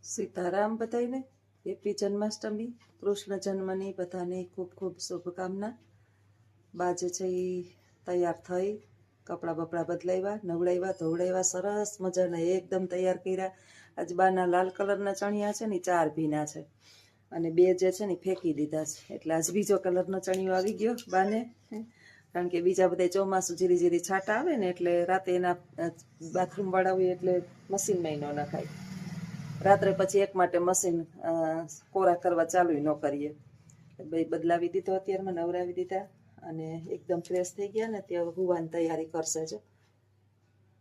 સીતારામ બધાને હેપી જન્માષ્ટમી કૃષ્ણ જન્મની બધાને ખૂબ ખૂબ શુભકામના। બાજે છે એ તૈયાર થઈ કપડાં બપડા બદલાવ્યા નવડાવ્યા ધોવડાવ્યા સરસ મજાના એકદમ તૈયાર કર્યા। આજ બાના લાલ કલરના ચણિયા છે ને 4 ભીના છે અને 2 જે છે ને ફેંકી દીધા છે, એટલે આજ બીજો કલરનો ચણિયો આવી ગયો બાને, કારણ કે બીજા બધા ચોમાસું જીરી જીરી છાંટા આવે ને એટલે રાતે એના બાથરૂમ વાળાવી એટલે મશીનમાં ન નખાય, રાત્રે પછી એક માટે મશીન કોરા કરવા ચાલુ ન કરીએ। ભાઈ બદલાવી દીધો, અત્યારમાં નવરાવી દીધા અને એકદમ ફ્રેશ થઈ ગયા ને ત્યાં હુવાની તૈયારી કરશે। જો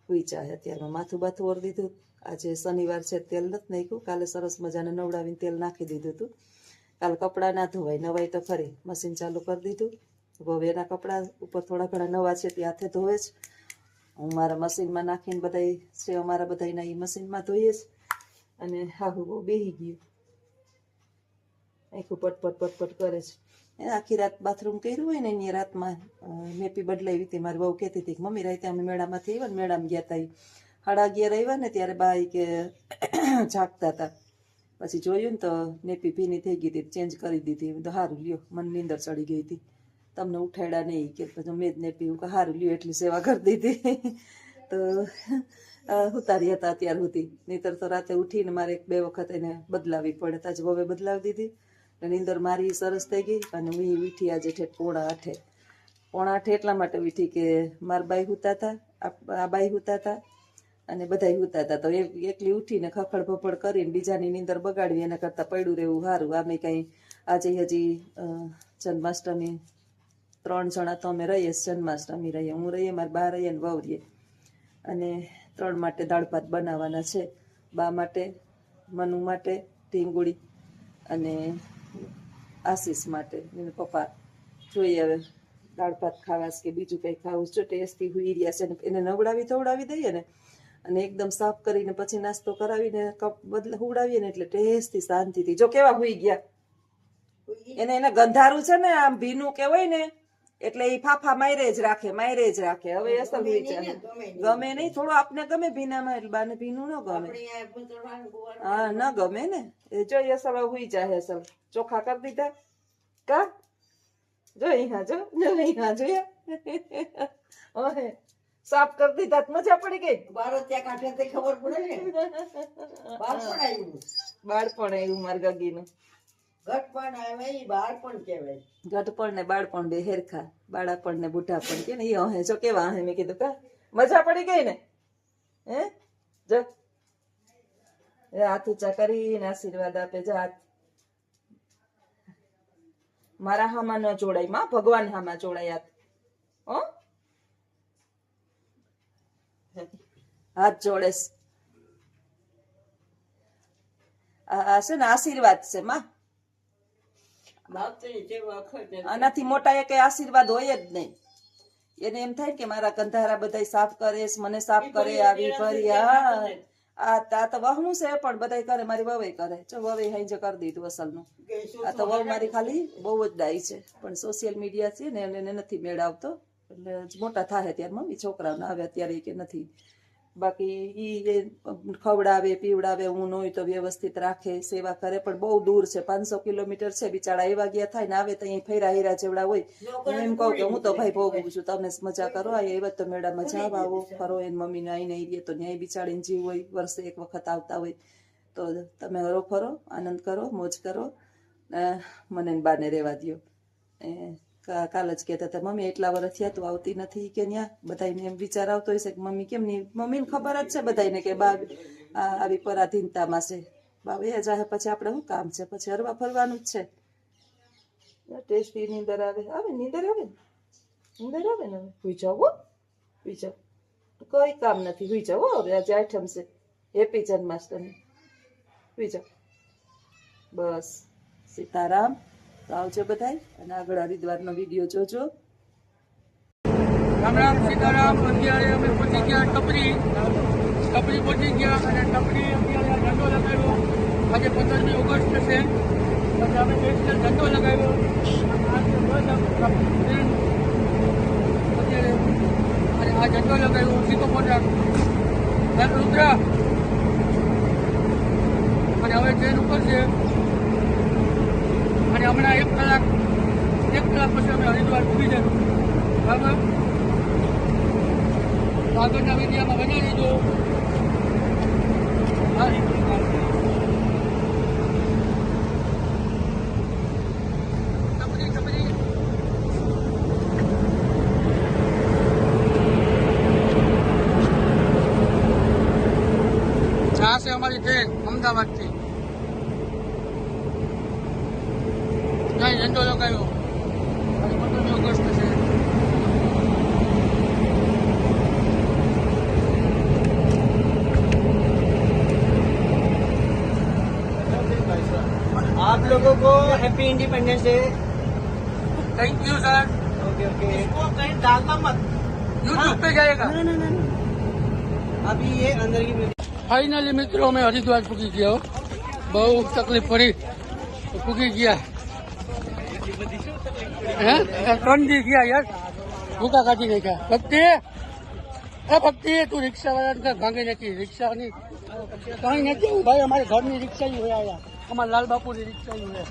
હુઈ જાય અત્યારમાં માથું બાથું ઓર દીધું। આજે શનિવાર છે, તેલ નથી નાખ્યું, કાલે સરસ મજાને નવડાવીને તેલ નાખી દીધું હતું। કાલે કપડાં ના ધોવાય, નવાય તો ખરી, મશીન ચાલુ કરી દીધું। હવે એના કપડાં ઉપર થોડા ઘણા નવા છે તે હાથે ધોવે જ, હું મારા મશીનમાં નાખીને બધા છે અમારા બધાના એ મશીનમાં ધોઈએ જ। અને હાહુ બહુ બેહી ગયું, આખું પટપટ પટપટ કરે છે। આખી રાત બાથરૂમ કર્યું હોય ને એની રાતમાં નેપી બદલાવી હતી। મારી બહુ કહેતી હતી કે મમ્મી રાતે અમે મેળામાંથી આવ્યા ને મેળામાં ગયા હતા, 11:30 આવ્યા ને ત્યારે બા કે જાગતા હતા, પછી જોયું ને તો નેપી ભીની થઈ ગઈ હતી, ચેન્જ કરી દીધી। તો સારું લ્યો, મને નીંદર ચડી ગઈ હતી, તમને ઉઠાડ્યા નહીં કે પછી મેં જ નેપી સારું લ્યો એટલી સેવા કરી દીધી। તો ઉતારી હતા અત્યાર સુધી, નહીતર તો રાતે ઉઠીને મારે 1-2 વખત એને બદલાવી પડે, તાજ હવે બદલાવી દીધી। નીંદર મારી સરસ થઈ ગઈ અને હું વીઠી આજે ઠેઠ 7:45 એટલા માટે વીઠી કે મારા બાઈ હુતા હતા, આ બાઈ હુતા હતા અને બધાય હુતા હતા, તો એકલી ઉઠીને ખખડ ભપડ કરીને બીજાની નીંદર બગાડવી એના કરતાં પડ્યું રહેવું સારું। આમે કંઈ આજે હજી જન્માષ્ટમી 3 જણા તો અમે રહીએ, જન્માષ્ટમી રહીએ, હું રહીએ, મારા બા રહીએ ને વહુ રહીએ, અને 3 માટે દાળ ભાત બનાવવાના છે, બા માટે, મનુ માટે, ઢીંગુડી અને આશીષ માટે, એને પપ્પા જોઈએ હવે દાળ ભાત ખાવા કે બીજું કંઈ ખાવું છે। ટેસ્ટી હુઈ રહ્યા છે ને એને નવડાવી ધોવડાવી દઈએ ને અને એકદમ સાફ કરીને પછી નાસ્તો કરાવીને કપ હુવડાવીએ ને એટલે ટેસ્ટી શાંતિથી જો કેવા હુઈ ગયા। એને ગંધારું છે ને આમ ભીનું કે હોય ને એટલે એ ફાફા માયરે જ રાખે હવે અસલ હોય છે, ગમે નહીં, થોડું આપને ગમે ભીનામાં, એટલે બાને ભીનું ન ગમે, હા ન ગમે ને, જોઈ અસલ હુઈ જાય, અસલ ચોખા કરી દીધા કા, જો અહીંયા જોયા સાફ કરી દીધા, મજા પડી ગઈ। ખબર પડે ને બાળપણ આવ્યું મારા ગગીનું, ઘટપણ ને બાળપણ બે હેરખા, બાળાપણ ને બુઢાપણ કે ને એ હે જો કેવા હે, મેં કીધું કા મજા પડી ગઈ ને, હે જો હાથ ઊંચા કરીને આશીર્વાદ આપે, જો હાથ મારા હામાં ન જોડાય માં, ભગવાન હામાં જોડાય હાથ, હાથ જોડેસ, આ છે ને આશીર્વાદ છે માં, આનાથી મોટા એ કઈ આશીર્વાદ હોય જ નહીં। એને એમ થાય કે મારા ગંધારા બધા સાફ કરે, મને સાફ કરે, આવી કરી, આ તો વહનું છે પણ બધા કરે, મારી વવે કરે, જો વવે હાઈ જે કરી દીધું અસલનું। આ તો વહુ મારી ખાલી બહુ જ ડાઈ છે, પણ સોશિયલ મીડિયા છે ને એને નથી મેળ આવતો, એટલે મોટા થાય ત્યારે મમ્મી છોકરાઓને આવે અત્યારે કે નથી, બાકી ઈ ખવડાવે પીવડાવે, હું હોય તો વ્યવસ્થિત રાખે, સેવા કરે, પણ બહુ દૂર છે, 500 કિલોમીટર છે, બિચારા એવા ગયા થાય ને આવે તો અહીં ફેરા હીરા જેવડા હોય। હું એમ કહું કે હું તો ભાઈ ભોગવું છું, તમે મજા કરો, એવા તો મેળામાં જાવ આવો ફરો, એને મમ્મીને આવીને આવી તો ન્યાય બિચારીને જીવ હોય, વર્ષે 1 વખત આવતા હોય, તો તમે હરો ફરો, આનંદ કરો, મોજ કરો, મને બાને રહેવા દો। કાલ જ કહેતા હતા મમ્મી એટલા વર્ષ થયા તું આવતી નથી કે ન્યા, બધાને એમ વિચાર આવતો હશે કે મમ્મી કેમ નહીં, મમ્મીને ખબર જ છે બધાને કે બા આવી પરાધીનતામાં છે, બા એ જાય પછી આપણે શું કામ છે, પછી હરવા ફરવાનું જ છે। ટેસ્ટી નીંદર આવે નીંદર આવે ને હુઈ જાવ, હુઈ જાવ, કોઈ કામ નથી, હુઈ જાવ હવે, આજે 8મ છે, હેપી જન્માષ્ટમી, હુઈ જાવ બસ। સીતારામ, તો આવજો બધાય અને આગળ હરિદ્વારનો વિડીયો જોજો। રામ રામ સીતારામ। અત્યારે અમે પહોંચી ગયા ટપરી પહોંચી ગયા અને ટપરી અત્યારે ઝંડો લગાવ્યો, આજે 15મી ઓગસ્ટ છે, એટલે અમે નેશનલ ઝંડો લગાવ્યો, અત્યારે આ ઝંડો લગાવ્યો, સીધો કોન્ટ્રાક્ટ રુદ્ર, અને હવે ટ્રેન ઉપરશે અને હમણાં 1 કલાક પછી અમે હરિદ્વાર પૂરી જશું. બરાબર, આગળના વિડીયોમાં બનાવી દેજો. આ છે અમારી ટ્રેન અમદાવાદથી. ત્યાં ઝંડો લગાવ્યો. આજે 15મી ઓગસ્ટ છે. आप लोगों को happy independence day. Thank you sir. Okay okay, इसको कहीं डालना मत, यूट्यूब पे जाएगा. अभी ये अंदर की ફાઇનલી મિત્રો અમે હરિદ્વાર પૂકી ગયા. બહુ તકલીફ પડી પૂકી ગયા. હે 3 દી ગયા યાર, ભૂકા કાઢી નાખ્યા. ભક્તિ ભક્તિ તું રિક્ષા વાળા ભાંગી નાખી. રિક્ષાની કઈ નથી ભાઈ, અમારે ઘરની રિક્ષા હોય આયા, અમારા લાલ બાપુની રિક્ષા હોય.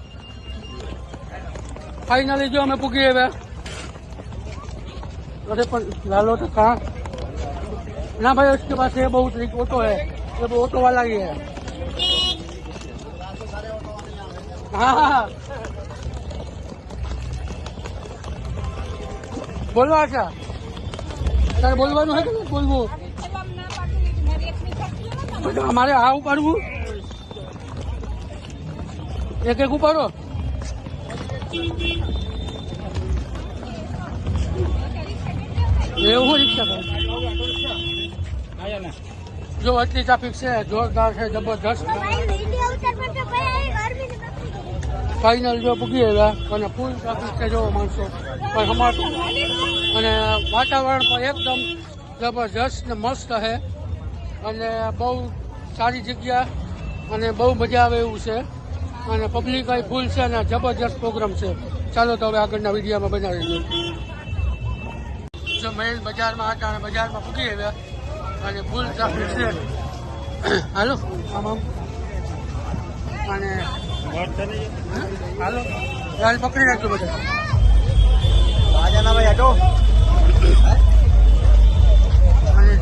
फाइनली जो हमें पुगी है अरे पर लालो तो कहाँ ना भाई, उसके पास ये बहुत रिक ऑटो है, ये वो ऑटो वाला ही है. हाँ बोलो आशा, तारे बोलવાનું है कि नहीं बोलવું? हमारे आ उपाड़વું एक एक उपाड़ो. એવું રિક્ષા કરે જો આટલી ટ્રાફિક છે, જોરદાર છે, જબરદસ્ત. ફાઇનલ જો પૂગી આવ્યા અને ફૂલ ટ્રાફિક છે, જો માણસો પણ હમાતું અને વાતાવરણ પણ એકદમ જબરદસ્ત ને મસ્ત છે અને બહુ સારી જગ્યા અને બહુ મજા આવે એવું છે અને પબ્લિક અહીં ફૂલ છે અને જબરદસ્ત પ્રોગ્રામ છે. ચાલો તો હવે આગળના વિડીયોમાં બનાવી દઈએ. જો મેન બજારમાં હતા અને બજારમાં પૂગી આવ્યા અને ફૂલ ટ્રાફિક છે. હાલો આમ આમ અને હાલો હાલ પકડી નાખજો બધા. आ जाना भाई ऑटो। અને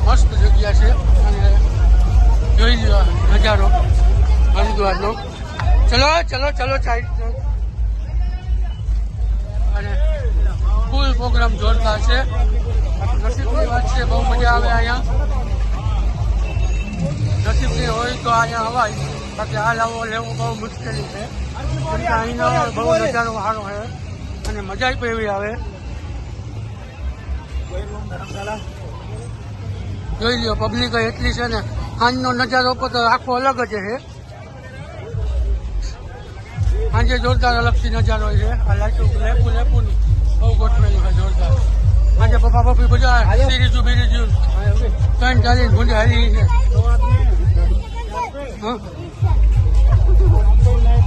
મસ્ત જગ્યા છે અને જોઈ લો નજારો હરિદ્વારનો. ચલો ચલો ચલો સાઈડ. અને ફૂલ પ્રોગ્રામ જોરદાર છે. નસીબની વાત છે, બહુ મજા આવે અહીંયા. નસીબની હોય તો અહીંયા હવાય, બાકી આ લાવો લેવું બહુ મુશ્કેલી છે. કેમ કે અહીંનો બહુ નજારો સારો છે અને મજા પણ એવી આવે. જોઈ લ્યો પબ્લિક એટલી છે ને, સાંજનો નજારો પર તો આખો અલગ જ છે. સાંજે જોરદાર અલગથી નજારો છે. આ લાઈટું લેપું બહુ ગોઠવેલું છે જોરદાર. આજે પપ્પા પપ્પી બધા બીરીજું ત્રણ ચાલીને ભૂંડે હારી છે.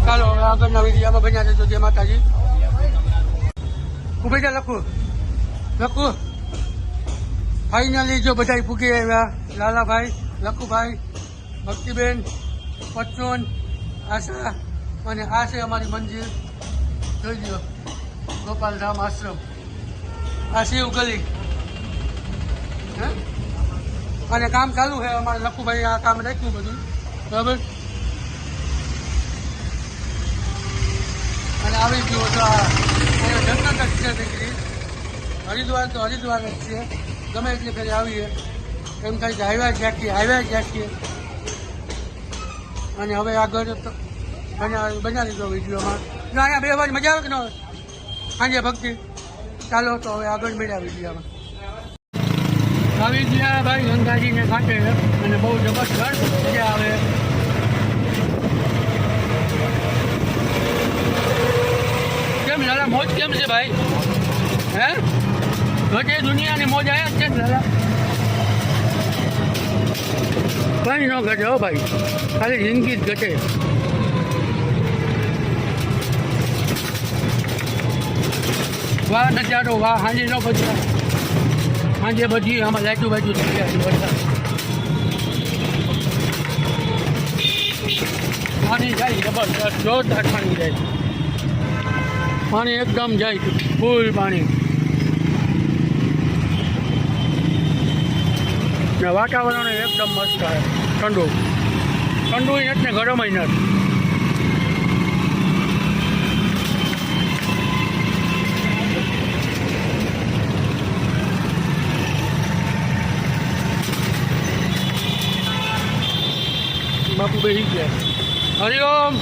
ચાલો હવે આગળના વિડીયોમાં બન્યા રહેજો. જય માતાજી. ઉભી જા લખું ફાઇનલી જો બધા પૂગી આવ્યા. લાલાભાઈ, લખુભાઈ, ભક્તિબેન, પચ્ચોન, આશા અને આ છે અમારી મંદિર. જોઈ લો ગોપાલધામ આશ્રમ. આ શિવ ગલી અને કામ ચાલુ છે અમારે. લખુભાઈ આ કામ રાખ્યું બધું બરાબર. અને આવી ગયું તો અહીંયા જન્નત જ છે દીકરી. હરિદ્વાર તો હરિદ્વાર જ છે. ગમે એટલી ફેરી આવીએ એમ થાય કે આવ્યા જ રાખીએ. અને હવે આગળ બનાવી દો વિડીયોમાં. જો અહીંયા બે વાર મજા આવે કે ન આવે સાંજે ભક્તિ. ચાલો તો હવે આગળ મળ્યા વિડીયોમાં. આવી ગયા ભાઈ ગંગાજીને કાંઠે અને બહુ જબરદસ્ત મજા આવે. કેમ લાલા મોજ કેમ છે ભાઈ? હે ઘટે દુનિયાની મોજ આવ્યા છે ને લાલા? કઈ ન ઘટે હો ભાઈ, ખાલી જિંદગી જ ઘટે. વાહ નજારો વાહ. સાંજે ન બધા સાંજે બધી આમાં લાઈટું બાજુ થઈ ગયા છે વરસાદ. પાણી જાય જબરદસ્ત જોરદાર પાણી જાય પાણી એકદમ જાય ફૂલ પાણી ને વાતાવરણ એકદમ મસ્ત છે ઠંડુ ઠંડુ નથી ને ગરમ નથી બાપુ બેસી ગયા હરિઓમ